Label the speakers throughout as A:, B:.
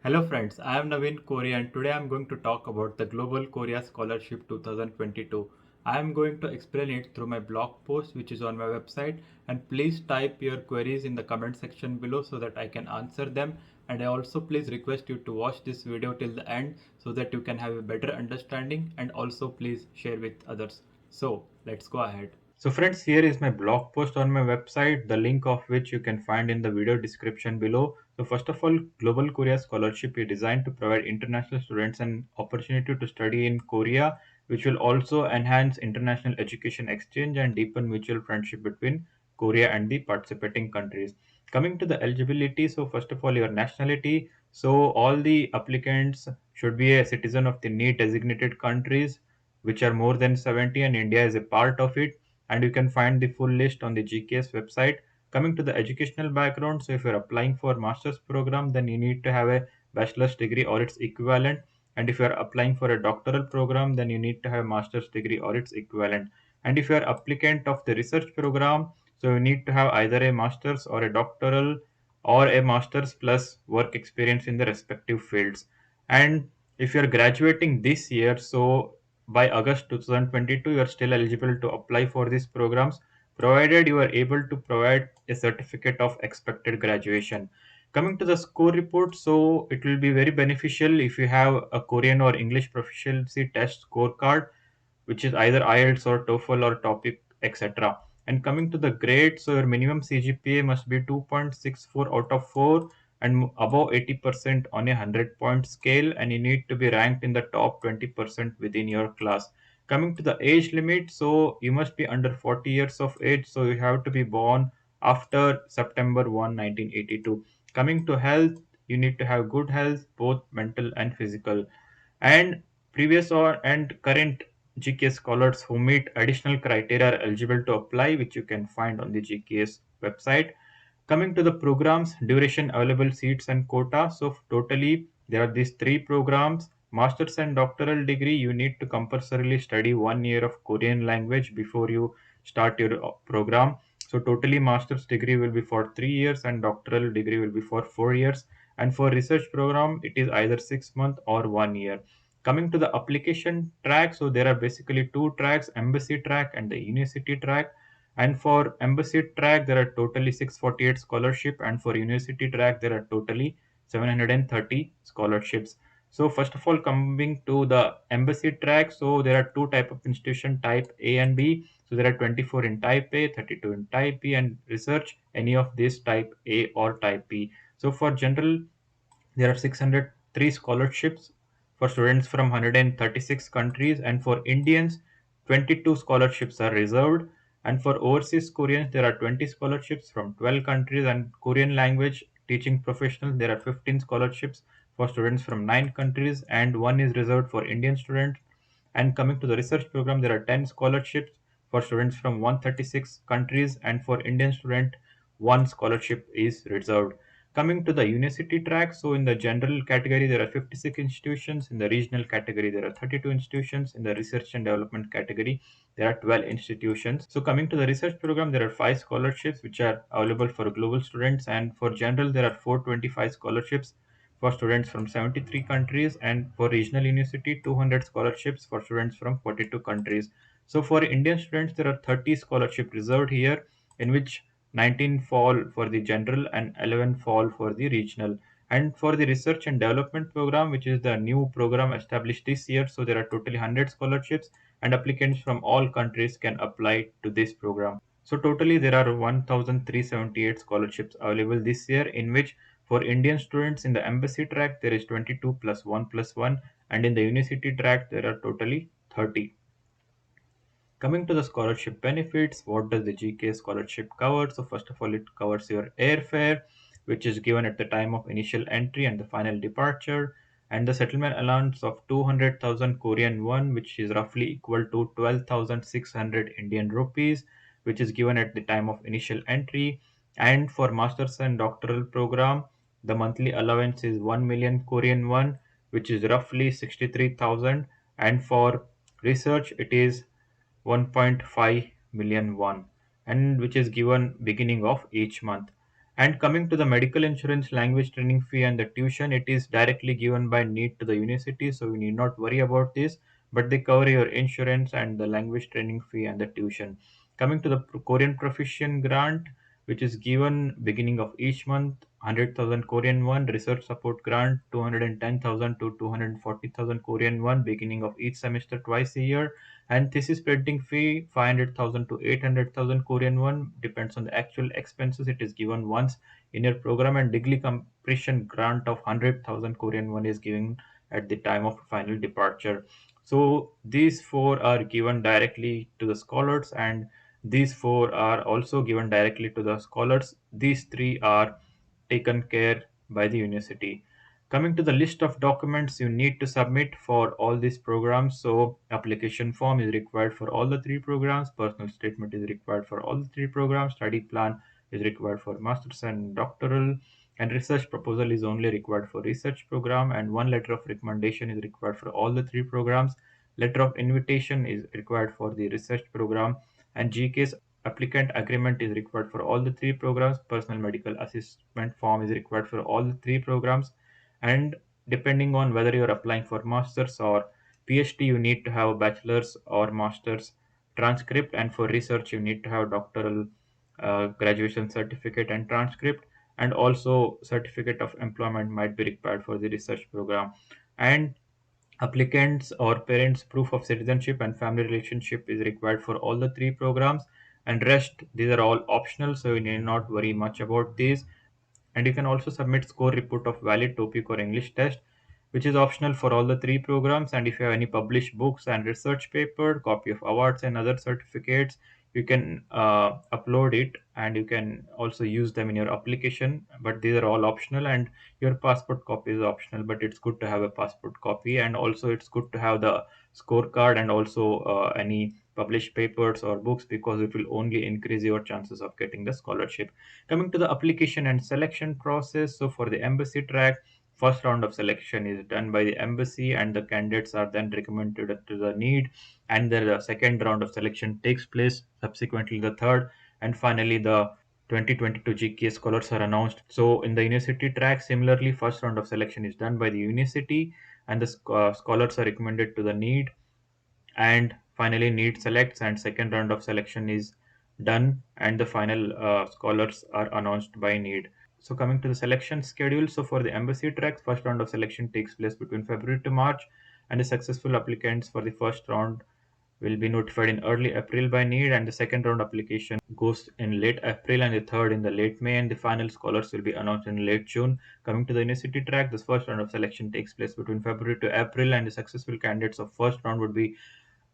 A: Hello friends, I am Naveen Korea and today I am going to talk about the Global Korea Scholarship 2022. I am going to explain it through my blog post which is on my website, and please type your queries in the comment section below so that I can answer them, and I also please request you to watch this video till the end so that you can have a better understanding, and also please share with others. So let's go ahead. So friends, here is my blog post on my website, the link of which you can find in the video description below. So first of all, Global Korea Scholarship is designed to provide international students an opportunity to study in Korea, which will also enhance international education exchange and deepen mutual friendship between Korea and the participating countries. Coming to the eligibility, so first of all, your nationality. So all the applicants should be a citizen of the need designated countries, which are more than 70, and India is a part of it, and you can find the full list on the GKS website. Coming to the educational background, so if you're applying for master's program, then you need to have a bachelor's degree or its equivalent, and if you're applying for a doctoral program, then you need to have a master's degree or its equivalent. And if you're applicant of the research program, so you need to have either a master's or a doctoral or a master's plus work experience in the respective fields. And if you're graduating this year, so by August 2022, you are still eligible to apply for these programs, provided you are able to provide a certificate of expected graduation. Coming to the score report, so it will be very beneficial if you have a Korean or English proficiency test scorecard, which is either IELTS or TOEFL or TOPIK, etc. And coming to the grade, so your minimum CGPA must be 2.64 out of 4 and above 80% on a 100-point scale, and you need to be ranked in the top 20% within your class. Coming to the age limit, so you must be under 40 years of age, so you have to be born after September 1, 1982. Coming to health, you need to have good health, both mental and physical. And previous or and current GKS scholars who meet additional criteria are eligible to apply, which you can find on the GKS website. Coming to the programs, duration, available seats, and quota. So totally, there are these three programs. Master's and doctoral degree, you need to compulsorily study 1 year of Korean language before you start your program. So totally, master's degree will be for 3 years and doctoral degree will be for 4 years. And for research program, it is either 6 months or 1 year. Coming to the application track, so there are basically two tracks: embassy track and the university track. And for embassy track, there are totally 648 scholarship, and for university track, there are totally 730 scholarships. So first of all, coming to the embassy track, so there are two type of institution, type A and B. So there are 24 in type A, 32 in type B, and research any of this type A or type B. So for general, there are 603 scholarships for students from 136 countries, and for Indians, 22 scholarships are reserved. And for overseas Koreans, there are 20 scholarships from 12 countries, and Korean language teaching professionals, there are 15 scholarships for students from 9 countries, and one is reserved for Indian students. And coming to the research program, there are 10 scholarships for students from 136 countries, and for Indian student, one scholarship is reserved. Coming to the university track, so in the general category, there are 56 institutions. In the regional category, there are 32 institutions. In the research and development category, there are 12 institutions. So coming to the research program, there are 5 scholarships which are available for global students. And for general, there are 425 scholarships for students from 73 countries. And for regional university, 200 scholarships for students from 42 countries. So for Indian students, there are 30 scholarships reserved here, in which 19 fall for the general and 11 fall for the regional. And for the research and development program, which is the new program established this year, so there are totally 100 scholarships, and applicants from all countries can apply to this program. So totally there are 1378 scholarships available this year, in which for Indian students in the embassy track there is 22 plus 1 plus 1, and in the university track there are totally 30. Coming to the scholarship benefits, what does the GK scholarship cover? So first of all, it covers your airfare, which is given at the time of initial entry and the final departure, and the settlement allowance of 200,000 Korean won, which is roughly equal to 12,600 Indian rupees, which is given at the time of initial entry. And for masters and doctoral program, the monthly allowance is 1 million Korean won, which is roughly 63,000, and for research, it is 1.5 million won, and which is given beginning of each month. And coming to the medical insurance, language training fee, and the tuition, it is directly given by need to the university, so you need not worry about this. But they cover your insurance and the language training fee and the tuition. Coming to the Korean proficient grant, which is given beginning of each month, 100,000 Korean won. Research support grant, 210,000 to 240,000 Korean won, beginning of each semester twice a year. And thesis printing fee, 500,000 to 800,000 Korean won, depends on the actual expenses. It is given once in your program. And degree completion grant of 100,000 Korean won is given at the time of final departure. So these four are given directly to the scholars, and these four are also given directly to the scholars. These three are taken care by the university. Coming to the list of documents you need to submit for all these programs. So application form is required for all the three programs, personal statement is required for all the three programs, study plan is required for masters and doctoral, and research proposal is only required for research program, and one letter of recommendation is required for all the three programs. Letter of invitation is required for the research program, and GKS applicant agreement is required for all the three programs. Personal medical assessment form is required for all the three programs. And depending on whether you're applying for masters or PhD, you need to have a bachelor's or master's transcript, and for research you need to have doctoral graduation certificate and transcript, and also certificate of employment might be required for the research program. And applicants or parents proof of citizenship and family relationship is required for all the three programs, and rest these are all optional, so you need not worry much about these. And you can also submit score report of valid topic or English test, which is optional for all the three programs. And if you have any published books and research paper, copy of awards and other certificates, you can upload it, and you can also use them in your application. But these are all optional, and your passport copy is optional. But it's good to have a passport copy, and also it's good to have the scorecard and also any published papers or books, because it will only increase your chances of getting the scholarship. Coming to the application and selection process, so for the embassy track, first round of selection is done by the embassy, and the candidates are then recommended to the need, and the second round of selection takes place, subsequently the third, and finally the 2022 GKS scholars are announced. So in the university track, similarly, first round of selection is done by the university, and the scholars are recommended to the need, and finally need selects, and second round of selection is done, and the final scholars are announced by need. So coming to the selection schedule, so for the embassy tracks, first round of selection takes place between February to March, and the successful applicants for the first round will be notified in early April by need, and the second round application goes in late April, and the third in the late May, and the final scholars will be announced in late June. Coming to the university track, this first round of selection takes place between February to April, and the successful candidates of first round would be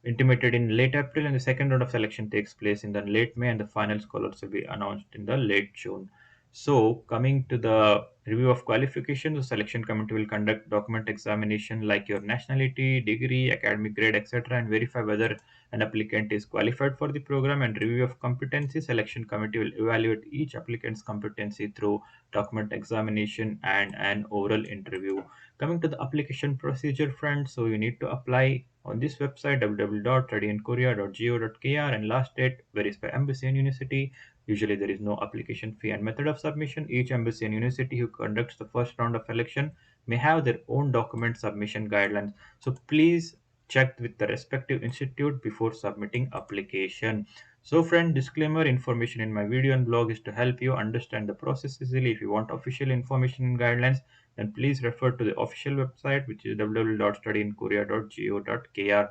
A: intimated in late April, and the second round of selection takes place in the late May, and the final scholars will be announced in the late June. So, coming to the review of qualification, the selection committee will conduct document examination like your nationality, degree, academic grade, etc., and verify whether an applicant is qualified for the program. And review of competency, selection committee will evaluate each applicant's competency through document examination and an oral interview. Coming to the application procedure, friends, so you need to apply on this website www.studyinkorea.go.kr, and last date varies by embassy and university. Usually there is no application fee. And method of submission, each embassy and university who conducts the first round of selection may have their own document submission guidelines, so please check with the respective institute before submitting application. So friend, disclaimer, information in my video and blog is to help you understand the process easily. If you want official information and guidelines, then please refer to the official website, which is www.studyinkorea.go.kr.